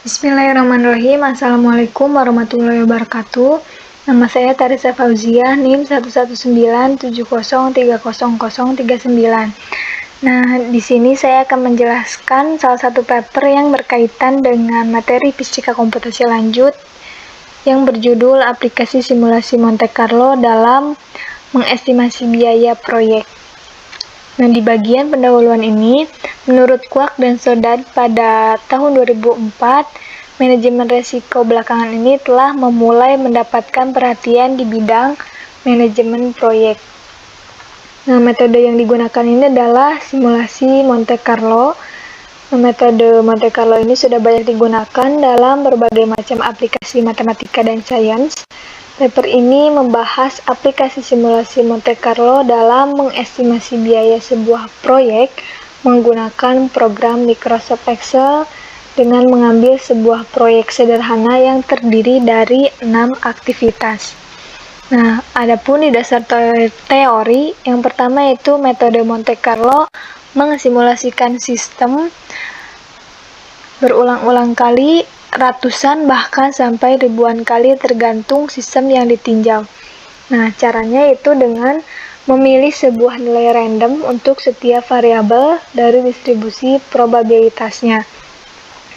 Bismillahirrahmanirrahim. Assalamualaikum warahmatullahi wabarakatuh. Nama saya Tarisa Fauzia, NIM 11970303039. Nah, di sini saya akan menjelaskan salah satu paper yang berkaitan dengan materi fisika komputasi lanjut yang berjudul Aplikasi Simulasi Monte Carlo dalam Mengestimasi Biaya Proyek. Nah, di bagian pendahuluan ini, menurut Kwak dan Sodad pada tahun 2004, manajemen resiko belakangan ini telah memulai mendapatkan perhatian di bidang manajemen proyek. Nah, metode yang digunakan ini adalah simulasi Monte Carlo. Metode Monte Carlo ini sudah banyak digunakan dalam berbagai macam aplikasi matematika dan sains. Paper ini membahas aplikasi simulasi Monte Carlo dalam mengestimasi biaya sebuah proyek menggunakan program Microsoft Excel dengan mengambil sebuah proyek sederhana yang terdiri dari 6 aktivitas. Nah, adapun di dasar teori, yang pertama yaitu metode Monte Carlo mensimulasikan sistem berulang-ulang kali, ratusan bahkan sampai ribuan kali tergantung sistem yang ditinjau. Nah, caranya itu dengan memilih sebuah nilai random untuk setiap variabel dari distribusi probabilitasnya.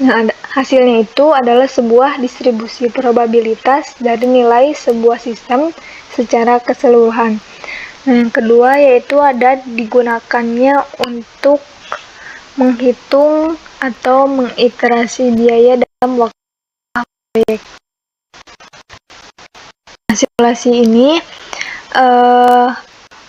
Nah, hasilnya itu adalah sebuah distribusi probabilitas dari nilai sebuah sistem secara keseluruhan. Nah, yang kedua yaitu ada digunakannya untuk menghitung atau mengiterasi biaya dalam waktu proyek. Simulasi ini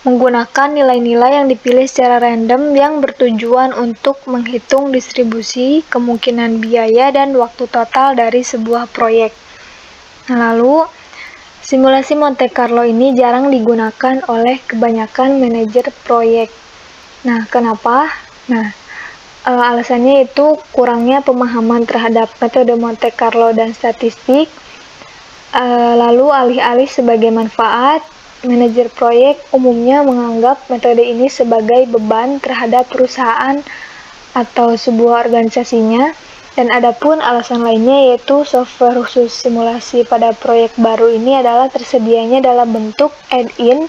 menggunakan nilai-nilai yang dipilih secara random yang bertujuan untuk menghitung distribusi kemungkinan biaya dan waktu total dari sebuah proyek. Nah, lalu simulasi Monte Carlo ini jarang digunakan oleh kebanyakan manajer proyek. Nah, kenapa? Nah, alasannya itu kurangnya pemahaman terhadap metode Monte Carlo dan statistik, lalu alih-alih sebagai manfaat, manajer proyek umumnya menganggap metode ini sebagai beban terhadap perusahaan atau sebuah organisasinya, dan adapun alasan lainnya yaitu software khusus simulasi pada proyek baru ini adalah tersedianya dalam bentuk add-in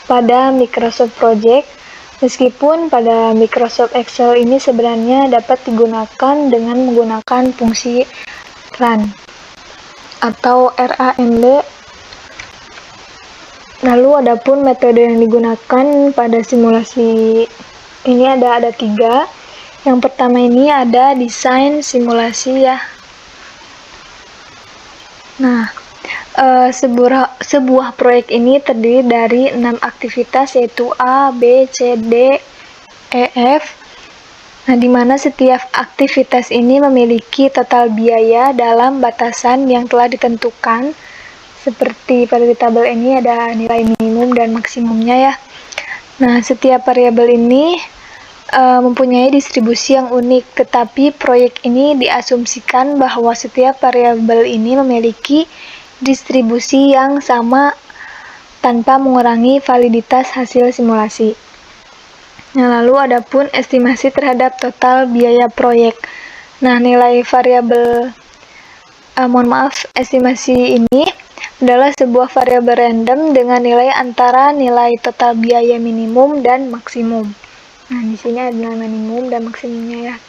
pada Microsoft Project. Meskipun pada Microsoft Excel ini sebenarnya dapat digunakan dengan menggunakan fungsi run atau RAND. Lalu adapun metode yang digunakan pada simulasi ini ada 3. Yang pertama ini ada desain simulasi ya. Nah, sebuah proyek ini terdiri dari 6 aktivitas yaitu A, B, C, D, E, F. Nah, di mana setiap aktivitas ini memiliki total biaya dalam batasan yang telah ditentukan. Seperti pada di tabel ini ada nilai minimum dan maksimumnya ya. Nah, setiap variabel ini mempunyai distribusi yang unik, tetapi proyek ini diasumsikan bahwa setiap variabel ini memiliki distribusi yang sama tanpa mengurangi validitas hasil simulasi. Nah, lalu adapun estimasi terhadap total biaya proyek. Nah, nilai variabel estimasi ini adalah sebuah variabel random dengan nilai antara nilai total biaya minimum dan maksimum. Nah, di sini ada nilai minimum dan maksimumnya ya.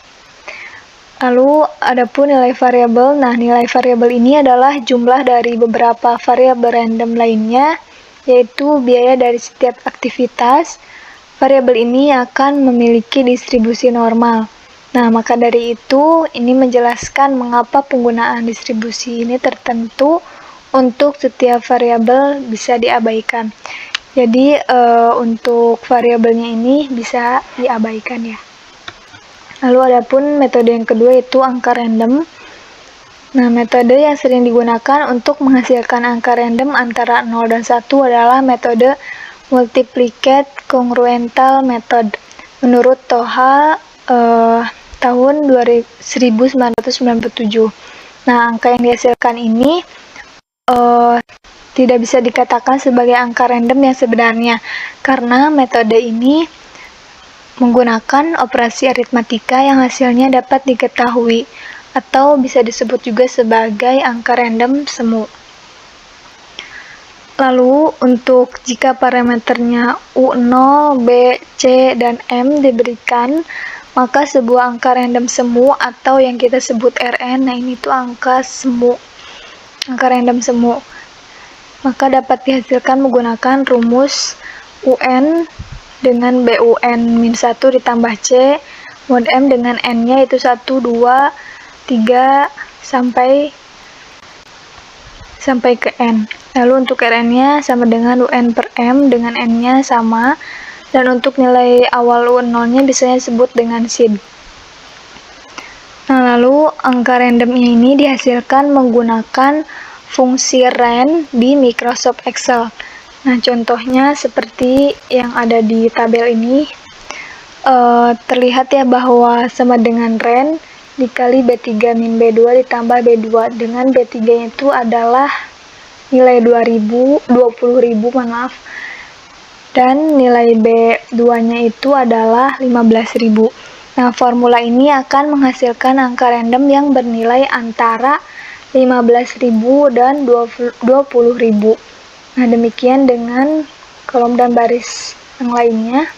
Lalu adapun nilai variabel. Nah, nilai variabel ini adalah jumlah dari beberapa variabel random lainnya, yaitu biaya dari setiap aktivitas. Variabel ini akan memiliki distribusi normal. Nah, maka dari itu ini menjelaskan mengapa penggunaan distribusi ini tertentu untuk setiap variabel bisa diabaikan. Jadi untuk variabelnya ini bisa diabaikan ya. Lalu adapun metode yang kedua yaitu angka random. Nah, metode yang sering digunakan untuk menghasilkan angka random antara 0 dan 1 adalah metode multiplicate congruental method menurut Toha tahun 1997. Nah, angka yang dihasilkan ini tidak bisa dikatakan sebagai angka random yang sebenarnya, karena metode ini menggunakan operasi aritmatika yang hasilnya dapat diketahui. atau bisa disebut juga sebagai angka random semu. Lalu, untuk jika parameternya U0, B, C, dan M diberikan, maka sebuah angka random semu atau yang kita sebut Rn, nah ini tuh angka semu, angka random semu, maka dapat dihasilkan menggunakan rumus UN dengan BUN-1 ditambah C, mod M dengan N-nya itu 1, 2, 3, sampai ke N. Lalu untuk Rn-nya sama dengan UN per M dengan N-nya sama, dan untuk nilai awal U0-nya biasanya disebut dengan SID. Nah, lalu angka randomnya ini dihasilkan menggunakan fungsi ran di Microsoft Excel. Nah, contohnya seperti yang ada di tabel ini, terlihat ya bahwa sama dengan ran dikali B3 min B2 ditambah B2, dengan B3 itu adalah nilai 20.000, dan nilai B2-nya itu adalah 15.000. Nah, formula ini akan menghasilkan angka random yang bernilai antara 15.000 dan 20.000. Nah, demikian dengan kolom dan baris yang lainnya.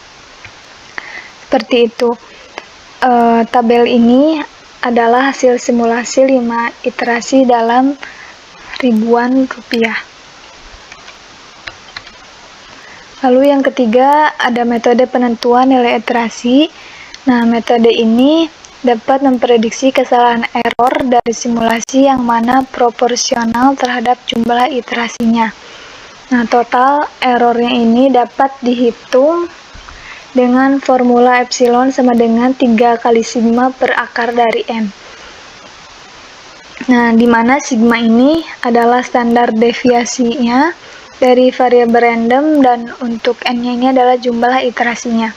Seperti itu. Tabel ini adalah hasil simulasi 5 iterasi dalam ribuan rupiah. Lalu yang ketiga, ada metode penentuan nilai iterasi. Nah, metode ini dapat memprediksi kesalahan error dari simulasi yang mana proporsional terhadap jumlah iterasinya. Nah, total errornya ini dapat dihitung dengan formula epsilon sama dengan 3 kali sigma per akar dari N. Nah, di mana sigma ini adalah standar deviasinya dari variabel random, dan untuk N-nya ini adalah jumlah iterasinya.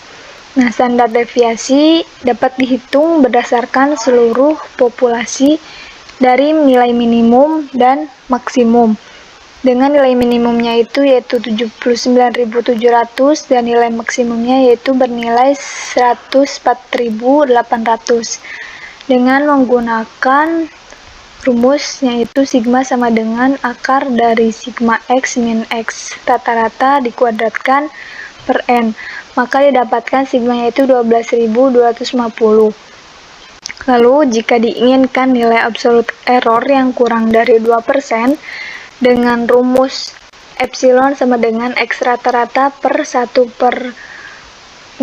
Nah, standar deviasi dapat dihitung berdasarkan seluruh populasi dari nilai minimum dan maksimum. Dengan nilai minimumnya itu yaitu 79.700 dan nilai maksimumnya yaitu bernilai 104.800. Dengan menggunakan rumus yaitu sigma sama dengan akar dari sigma X min X rata-rata dikuadratkan per N, maka didapatkan sigma yaitu 12.250. Lalu jika diinginkan nilai absolute error yang kurang dari 2%, dengan rumus epsilon sama dengan X rata-rata per 1 per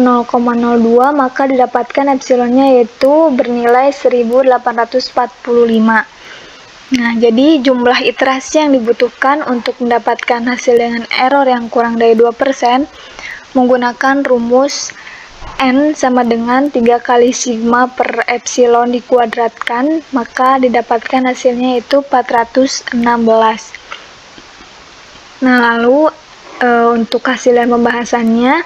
0,02, maka didapatkan epsilonnya yaitu bernilai 1845. Nah, jadi jumlah iterasi yang dibutuhkan untuk mendapatkan hasil dengan error yang kurang dari 2% menggunakan rumus N sama dengan 3 kali sigma per epsilon dikuadratkan, maka didapatkan hasilnya yaitu 416. Nah, lalu untuk hasil dan pembahasannya,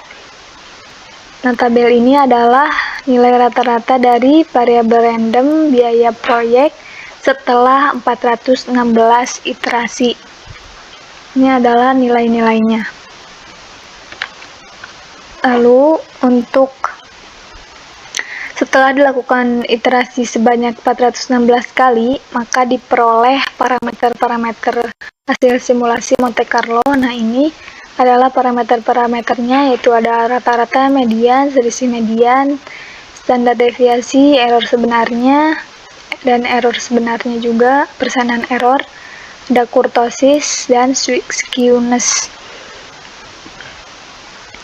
nah tabel ini adalah nilai rata-rata dari variabel random biaya proyek setelah 416 iterasi. Ini adalah nilai-nilainya. Lalu untuk setelah dilakukan iterasi sebanyak 416 kali, maka diperoleh parameter-parameter hasil simulasi Monte Carlo. Nah, ini adalah parameter-parameternya, yaitu ada rata-rata, median, selisih median, standar deviasi, error sebenarnya, dan error sebenarnya juga, persenan error, ada kurtosis, dan skewness.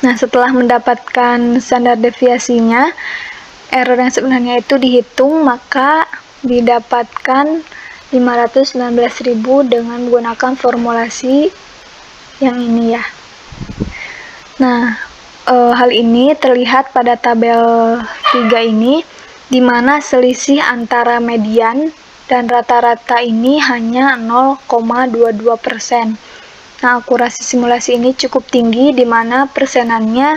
Nah, setelah mendapatkan standar deviasinya, error yang sebenarnya itu dihitung, maka didapatkan 519.000 dengan menggunakan formulasi yang ini ya. Nah, hal ini terlihat pada tabel 3 ini, di mana selisih antara median dan rata-rata ini hanya 0,22%. Nah, akurasi simulasi ini cukup tinggi, di mana persenannya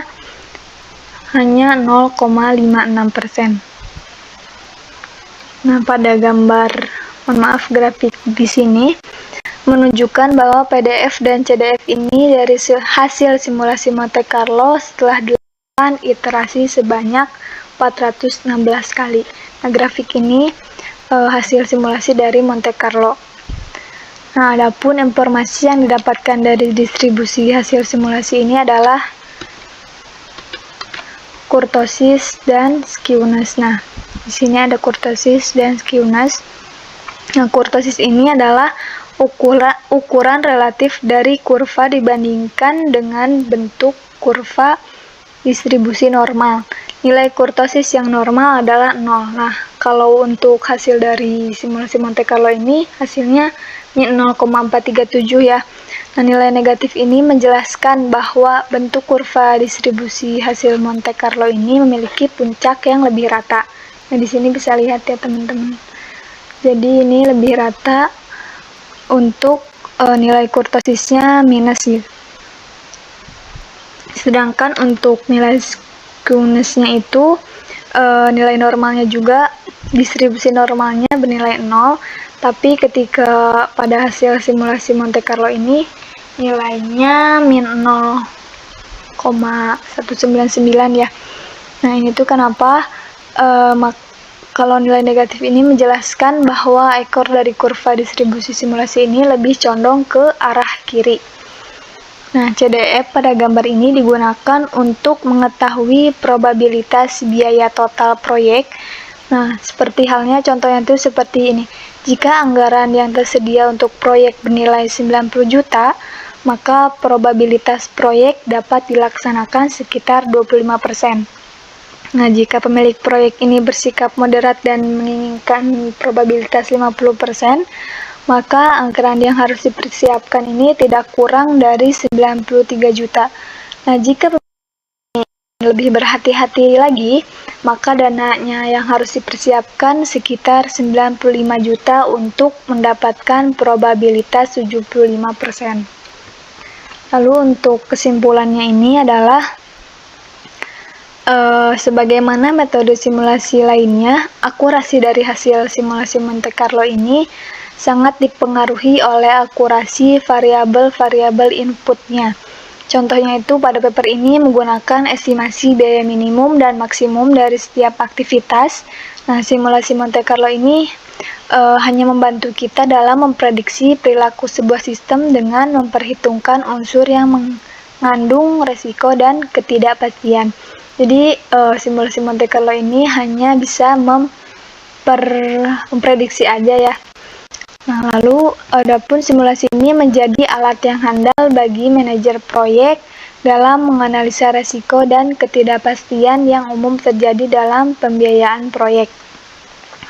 hanya 0,56%. Nah, pada grafik di sini menunjukkan bahwa PDF dan CDF ini dari hasil simulasi Monte Carlo setelah dilakukan iterasi sebanyak 416 kali. Nah, grafik ini hasil simulasi dari Monte Carlo. Nah, adapun informasi yang didapatkan dari distribusi hasil simulasi ini adalah kurtosis dan skewness. Nah, di sini ada kurtosis dan skewness. Nah, kurtosis ini adalah ukuran relatif dari kurva dibandingkan dengan bentuk kurva distribusi normal. Nilai kurtosis yang normal adalah 0. Nah, kalau untuk hasil dari simulasi Monte Carlo ini, hasilnya 0,437 ya. Nah, nilai negatif ini menjelaskan bahwa bentuk kurva distribusi hasil Monte Carlo ini memiliki puncak yang lebih rata. Nah, di sini bisa lihat ya teman-teman. Jadi ini lebih rata untuk nilai kurtosisnya minus gitu. Sedangkan untuk nilai skewness-nya itu nilai normalnya juga, distribusi normalnya bernilai 0, tapi ketika pada hasil simulasi Monte Carlo ini nilainya min 0,199 ya. Nah, ini tuh kenapa kalau nilai negatif ini menjelaskan bahwa ekor dari kurva distribusi simulasi ini lebih condong ke arah kiri. Nah, CDF pada gambar ini digunakan untuk mengetahui probabilitas biaya total proyek. Nah, seperti halnya contohnya itu seperti ini. Jika anggaran yang tersedia untuk proyek bernilai 90 juta, maka probabilitas proyek dapat dilaksanakan sekitar 25%. Nah, jika pemilik proyek ini bersikap moderat dan menginginkan probabilitas 50%, maka anggaran yang harus dipersiapkan ini tidak kurang dari 93 juta. Nah, jika lebih berhati-hati lagi, maka dananya yang harus dipersiapkan sekitar 95 juta untuk mendapatkan probabilitas 75%. Lalu untuk kesimpulannya ini adalah sebagaimana metode simulasi lainnya, akurasi dari hasil simulasi Monte Carlo ini sangat dipengaruhi oleh akurasi variabel-variabel inputnya. Contohnya itu pada paper ini menggunakan estimasi biaya minimum dan maksimum dari setiap aktivitas. Nah, simulasi Monte Carlo ini hanya membantu kita dalam memprediksi perilaku sebuah sistem dengan memperhitungkan unsur yang mengandung resiko dan ketidakpastian. Jadi, simulasi Monte Carlo ini hanya bisa memprediksi aja ya. Nah, lalu adapun simulasi ini menjadi alat yang handal bagi manajer proyek dalam menganalisa resiko dan ketidakpastian yang umum terjadi dalam pembiayaan proyek.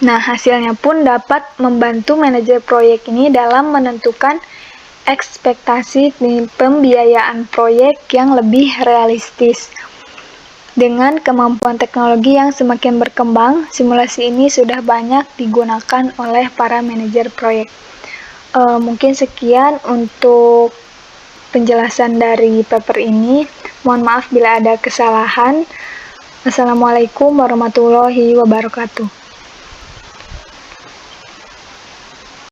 Nah, hasilnya pun dapat membantu manajer proyek ini dalam menentukan ekspektasi pembiayaan proyek yang lebih realistis. Dengan kemampuan teknologi yang semakin berkembang, simulasi ini sudah banyak digunakan oleh para manajer proyek. Mungkin sekian untuk penjelasan dari paper ini. Mohon maaf bila ada kesalahan. Wassalamualaikum warahmatullahi wabarakatuh.